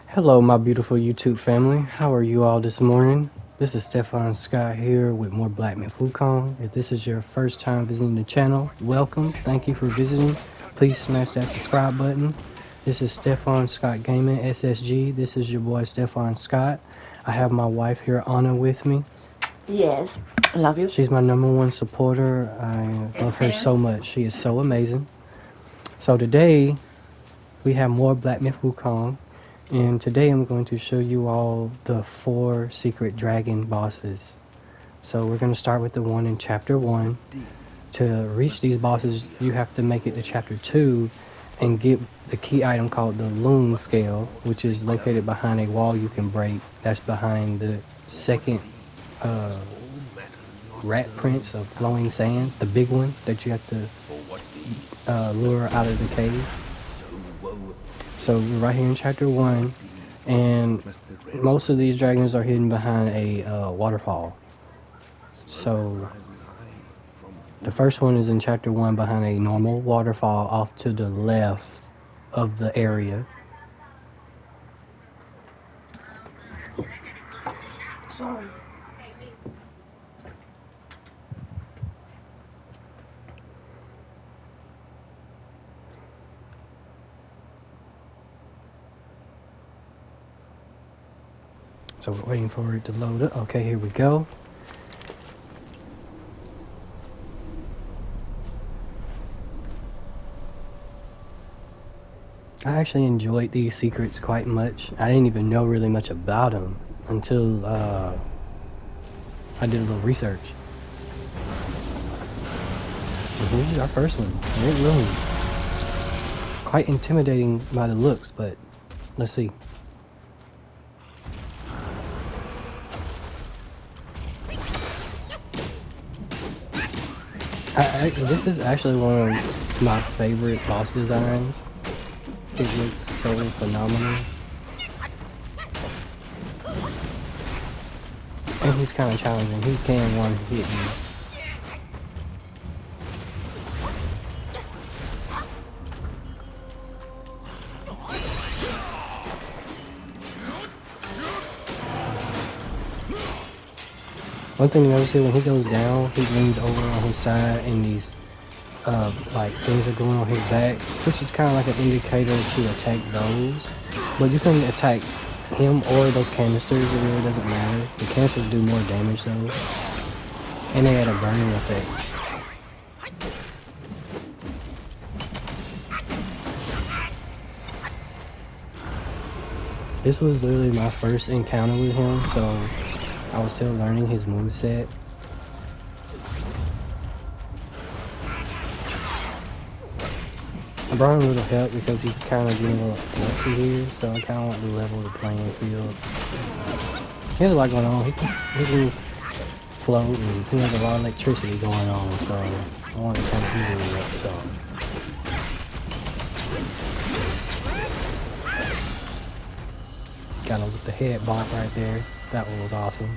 Hello, my beautiful YouTube family. How are you all this morning? This is Stefan Scott here with more Black Myth Wukong. If this is your first time visiting the channel, welcome. Thank you for visiting. Please smash that subscribe button. This is Stefan Scott Gaming SSG. This is your boy Stefan Scott. I have my wife here, Anna, with me. Yes, I love you. She's my #1 supporter. I love her so much. She is so amazing. So today, we have more Black Myth Wukong. And today I'm going to show you all the 4 secret dragon bosses. So we're going to start with the one in chapter 1. To reach these bosses, you have to make it to chapter 2 and get the key item called the Loong scale, which is located behind a wall you can break. That's behind the second rat prince of flowing sands, the big one that you have to lure out of the cave. So we're right here in chapter 1, and most of these dragons are hidden behind a waterfall. So the first one is in chapter 1 behind a normal waterfall off to the left of the area. Sorry. So we're waiting for it to load up. Okay, here we go. I actually enjoyed these secrets quite much. I didn't even know really much about them until I did a little research. And here's our first one, Red Loong. Quite intimidating by the looks, but let's see. This is actually one of my favorite boss designs. It looks so phenomenal. And he's kind of challenging. He can one hit you. One thing to notice here, when he goes down, he leans over on his side and these like things are going on his back, which is kind of like an indicator to attack those. But you can attack him or those canisters, it really doesn't matter. The canisters do more damage though, and they add a burning effect. This was literally my first encounter with him, so I was still learning his moveset. I brought him a little help because he's kind of getting a little messy here, so I kind of want to level the playing field. He has a lot going on. He can float, and he has a lot of electricity going on, so I want to kind of even it up. So. Got him with the head bonk right there. That one was awesome.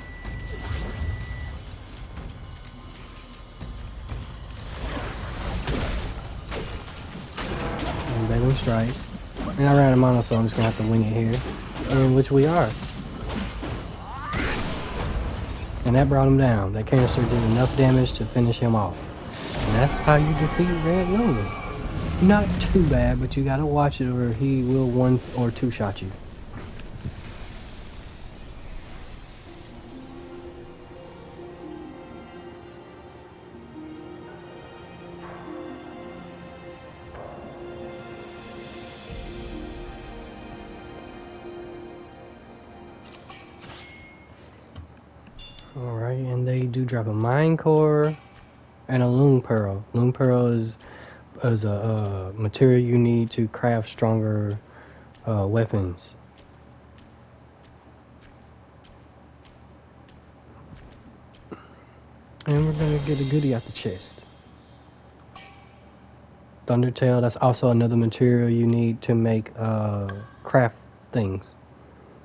Unveiling strike. And I ran a mono, so I'm just gonna have to wing it here. In which we are. And that brought him down. That canister did enough damage to finish him off. And that's how you defeat Red Loong. Not too bad, but you gotta watch it or he will 1 or 2 shot you. Alright, and they do drop a mine core and a Loong pearl. Loong pearl is a material you need to craft stronger weapons. And we're gonna get a goodie out the chest. Thundertail, that's also another material you need to make craft things.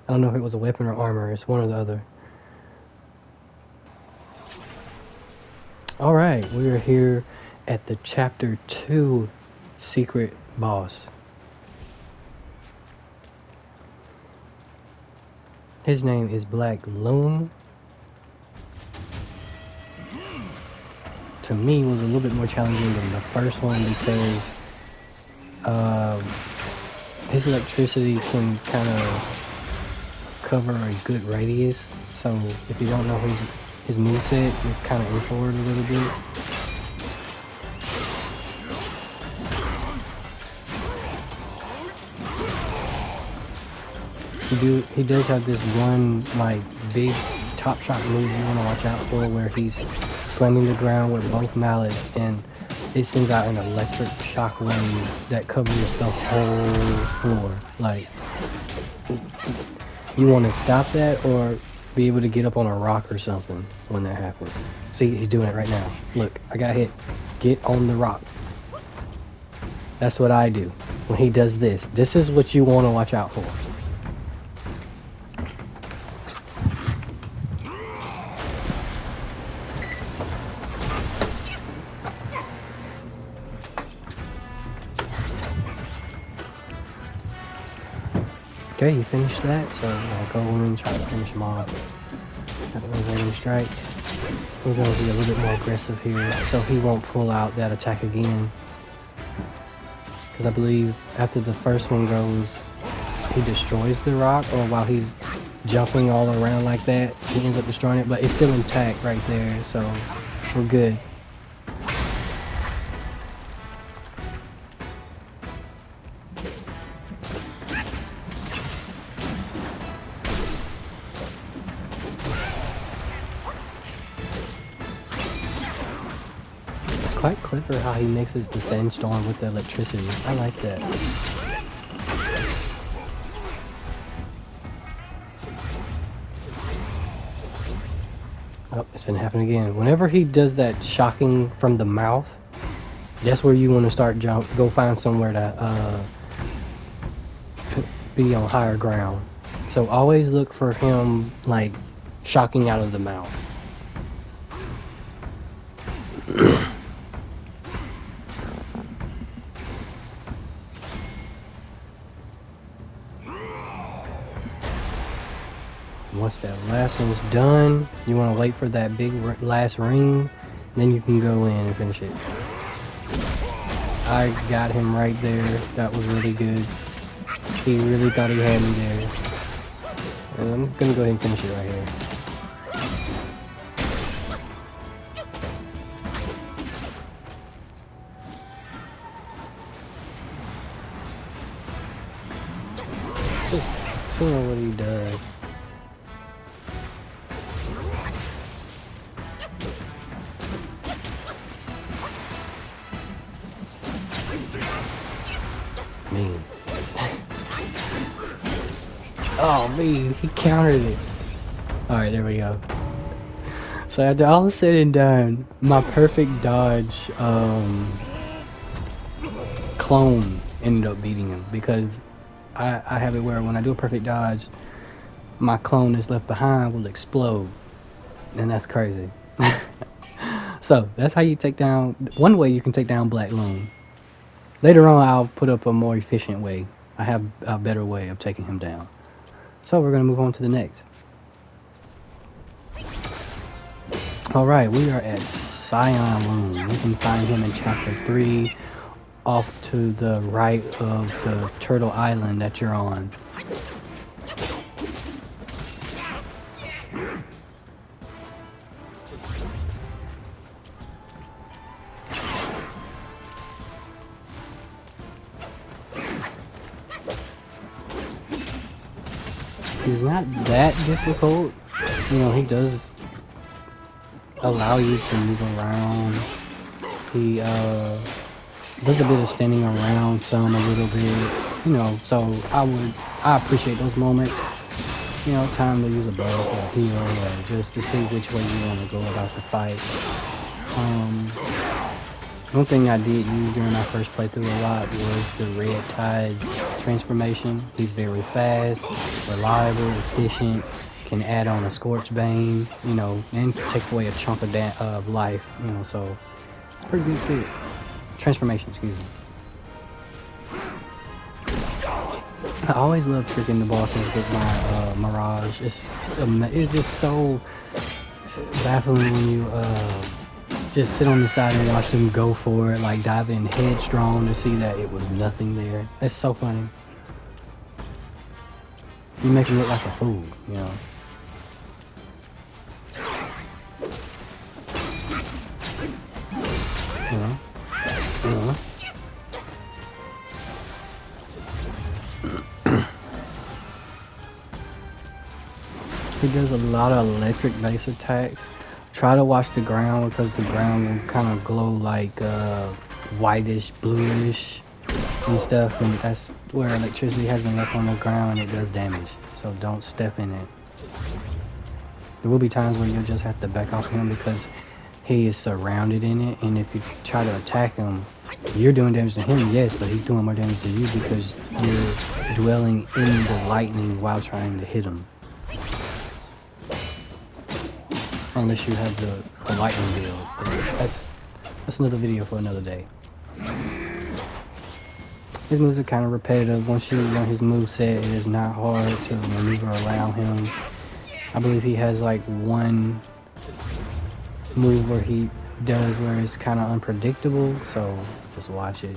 I don't know if it was a weapon or armor, it's one or the other. Alright, we are here at the chapter 2 secret boss. His name is Black Loong. To me, was a little bit more challenging than the first one because his electricity can kind of cover a good radius. So if you don't know his moveset, you're kind of in for it a little bit. He does have this one like big top shot move you want to watch out for, where he's slamming the ground with both mallets and it sends out an electric shock wave that covers the whole floor. Like, you want to stop that or be able to get up on a rock or something when that happens. See, he's doing it right now. Look, I got hit. Get on the rock. That's what I do when he does this. This is what you want to watch out for. Okay, you finished that, so I'll go in and try to finish him off. Got the rating strike. We're going to be a little bit more aggressive here, so he won't pull out that attack again. Because I believe after the first one goes, he destroys the rock, or while he's jumping all around like that, he ends up destroying it, but it's still intact right there, so we're good. It's quite clever how he mixes the sandstorm with the electricity. I like that. Oh, it's gonna happen again. Whenever he does that shocking from the mouth, that's where you want to start go find somewhere to be on higher ground. So always look for him like shocking out of the mouth. Once that last one's done, you want to wait for that big last ring, then you can go in and finish it. I got him right there. That was really good. He really thought he had me there. And I'm gonna go ahead and finish it right here. Just seeing what he does. Mean. Oh man, he countered it. Alright, there we go. So after all is said and done, my perfect dodge clone ended up beating him, because I have it where when I do a perfect dodge, my clone that's left behind will explode. And that's crazy. So that's how you take down, one way you can take down Black Loong. Later on, I'll put up a more efficient way. I have a better way of taking him down. So we're going to move on to the next. Alright, we are at Cyan Loong. You can find him in chapter 3, off to the right of the turtle island that you're on. He's not that difficult. You know, he does allow you to move around. He does a bit of standing around some a little bit. You know, so I appreciate those moments. You know, time to use a bow or a heal, or just to see which way you want to go about the fight. One thing I did use during my first playthrough a lot was the Red Tide's transformation. He's very fast, reliable, efficient, can add on a Scorch Bane, you know, and take away a chunk of life, you know, so it's pretty good to see. Transformation, excuse me. I always love tricking the bosses with my Mirage. It's just so baffling when you just sit on the side and watch them go for it, like dive in headstrong to see that it was nothing there. It's so funny. You make him look like a fool, you know. You know? You know? He does a lot of electric base attacks. Try to watch the ground because the ground will kind of glow like whitish, bluish and stuff, and that's where electricity has been left on the ground and it does damage. So don't step in it. There will be times where you'll just have to back off him because he is surrounded in it, and if you try to attack him, you're doing damage to him, yes, but he's doing more damage to you because you're dwelling in the lightning while trying to hit him. Unless you have the lightning build. But that's another video for another day. His moves are kind of repetitive. Once you learn his moveset, it is not hard to maneuver around him. I believe he has like one move where he does where it's kind of unpredictable, so just watch it.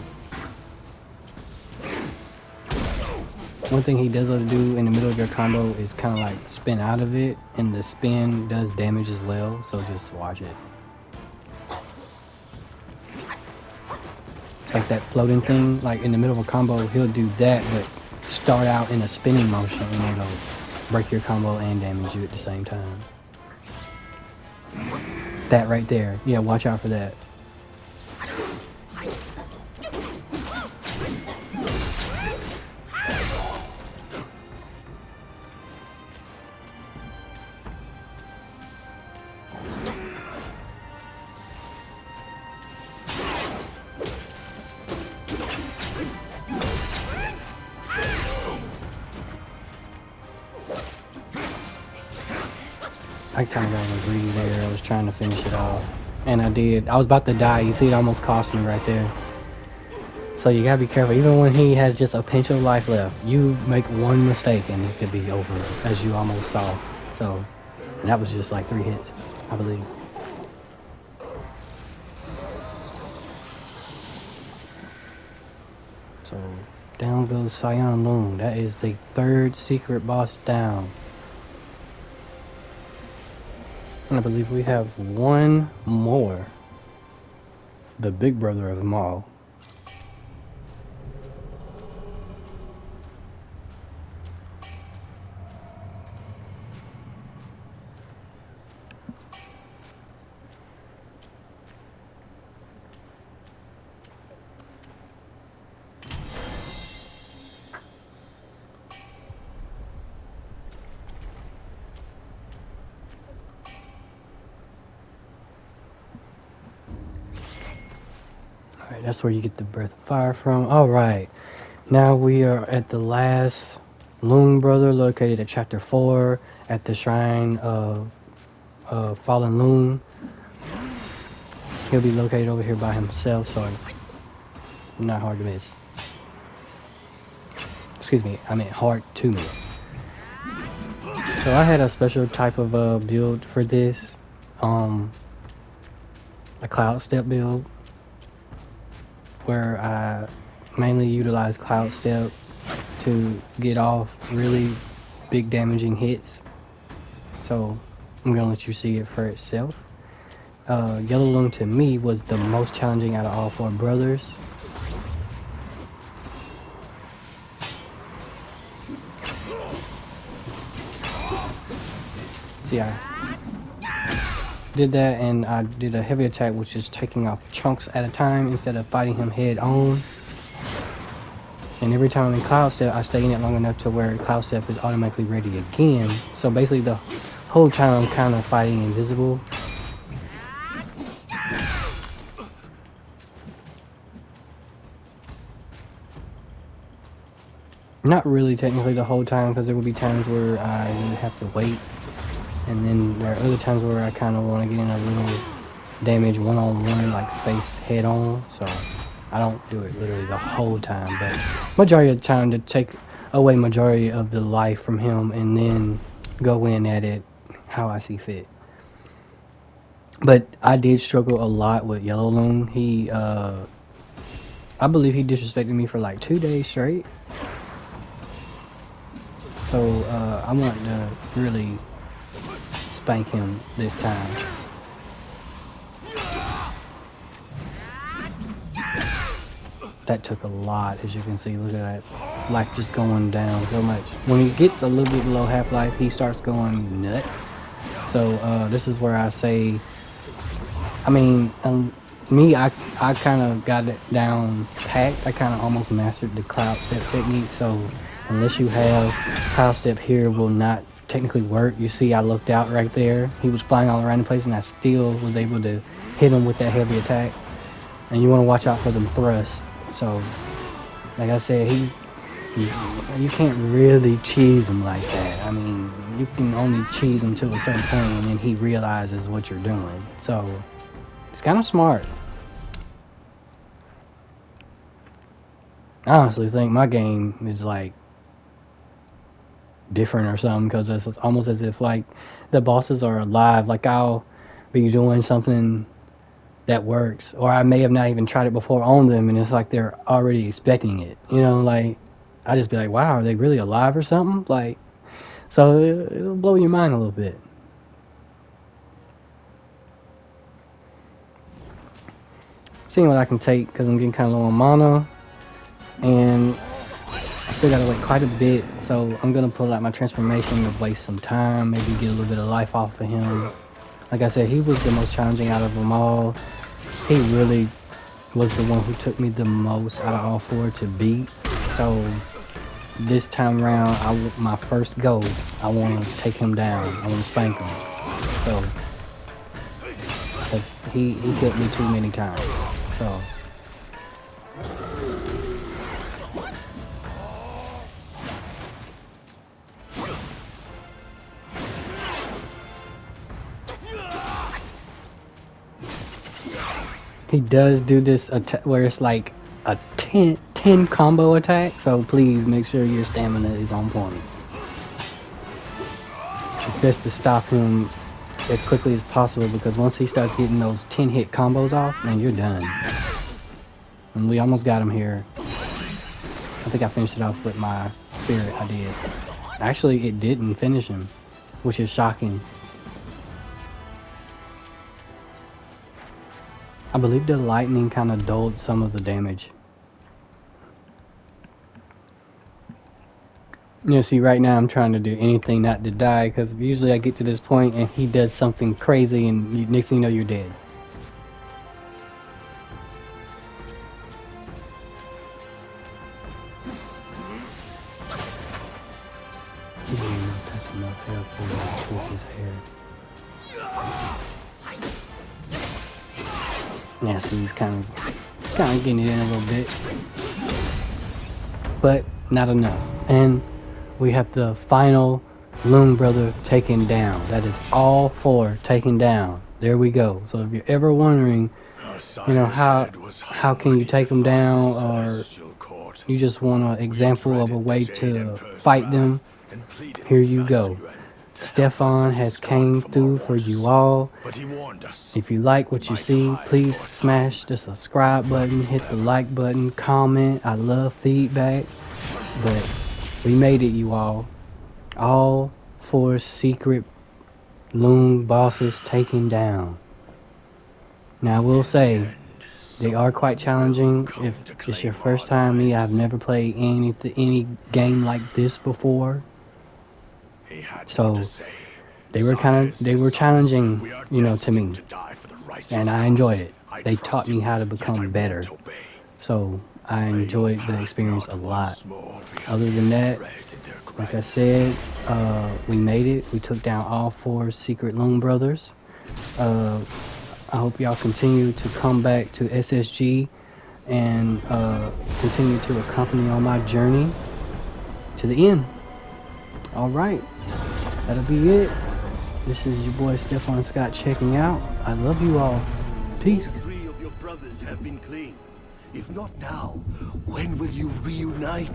One thing he does love to do in the middle of your combo is kind of like spin out of it, and the spin does damage as well, so just watch it. Like that floating thing, like in the middle of a combo, he'll do that, but start out in a spinning motion, and it'll break your combo and damage you at the same time. That right there, yeah, watch out for that. I kind of got a little greedy there. I was trying to finish it off. And I did. I was about to die. You see, it almost cost me right there. So you gotta be careful. Even when he has just a pinch of life left, you make one mistake and it could be over, as you almost saw. So, and that was just like 3 hits, I believe. So, down goes Cyan Loong. That is the 3rd secret boss down. I believe we have one more. The big brother of them all. Alright, that's where you get the breath of fire from. Alright, now we are at the last Loong brother, located at chapter 4 at the shrine of Fallen Loong. He'll be located over here by himself, so not hard to miss. Excuse me, I meant hard to miss. So I had a special type of build for this, a cloud step build, where I mainly utilize cloud step to get off really big damaging hits. So I'm gonna let you see it for itself. Yellow Loong to me was the most challenging out of all 4 brothers. See, I did that, and I did a heavy attack, which is taking off chunks at a time instead of fighting him head on. And every time I'm in cloud step, I stay in it long enough to where cloud step is automatically ready again. So basically the whole time I'm kind of fighting invisible. Not really technically the whole time, because there will be times where I have to wait. And then there are other times where I kind of want to get in a little damage one-on-one, like face head on. So I don't do it literally the whole time, but majority of the time to take away majority of the life from him and then go in at it how I see fit. But I did struggle a lot with Yellow Loong. I believe he disrespected me for like 2 days straight. So I want to really spank him this time. That took a lot, as you can see. Look at that. Life just going down so much. When he gets a little bit below half-life, he starts going nuts. So this is where I say, I mean, me, I kind of got it down packed. I kind of almost mastered the cloud step technique. So unless you have cloud step here, will not technically work. You see, I looked out right there. He was flying all around the place, and I still was able to hit him with that heavy attack. And you want to watch out for them thrusts. So, like I said, you can't really cheese him like that. I mean, you can only cheese him to a certain point, and then he realizes what you're doing. So, it's kind of smart. I honestly think my game is like different or something, because it's almost as if like the bosses are alive. Like I'll be doing something that works, or I may have not even tried it before on them, and it's like they're already expecting it, you know. Like I just be like, wow, are they really alive or something? Like, so it'll blow your mind a little bit. Seeing what I can take, because I'm getting kind of low on mana, and I still gotta wait quite a bit, so I'm gonna pull out my transformation to waste some time, maybe get a little bit of life off of him. Like I said, he was the most challenging out of them all. He really was the one who took me the most out of all four to beat. So this time around, my first goal, I want to take him down. I want to spank him. So, because he killed me too many times. So. He does do this where it's like a 10 combo attack, so please make sure your stamina is on point. It's best to stop him as quickly as possible, because once he starts getting those 10 hit combos off, man, you're done. And we almost got him here. I think I finished it off with my spirit. I did. Actually, it didn't finish him, which is shocking. I believe the lightning kind of dulled some of the damage. Yeah, see, right now I'm trying to do anything not to die, because usually I get to this point and he does something crazy and next thing you know, you're dead. That's enough hair for him to twist his hair. Yeah, so he's kind of getting it in a little bit, but not enough. And we have the final Loong brother taken down. That is all four taken down. There we go. So if you're ever wondering, you know, how can you take them down, or you just want an example of a way to fight them, here you go. Stefan has came through for you all. If you like what you see, please smash the subscribe button, hit the like button, comment. I love feedback. But we made it, you all. All four secret Loong bosses taken down. Now I will say, they are quite challenging. If it's your first time, I've never played any game like this before. So they were challenging, you know, to me, and I enjoyed it. They taught me how to become better, so I enjoyed the experience a lot. Other than that, like I said, we made it. We took down all four secret Loong brothers. I hope y'all continue to come back to SSG and continue to accompany on my journey to the end. All right, that'll be it. This is your boy Stefan Scott checking out. I love you all. Peace. 3 of your brothers have been claimed. If not now, when will you reunite?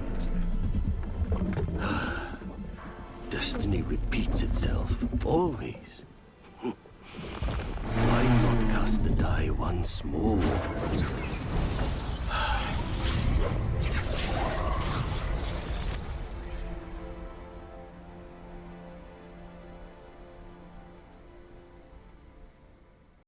Destiny repeats itself, always. Why not cast the die once more?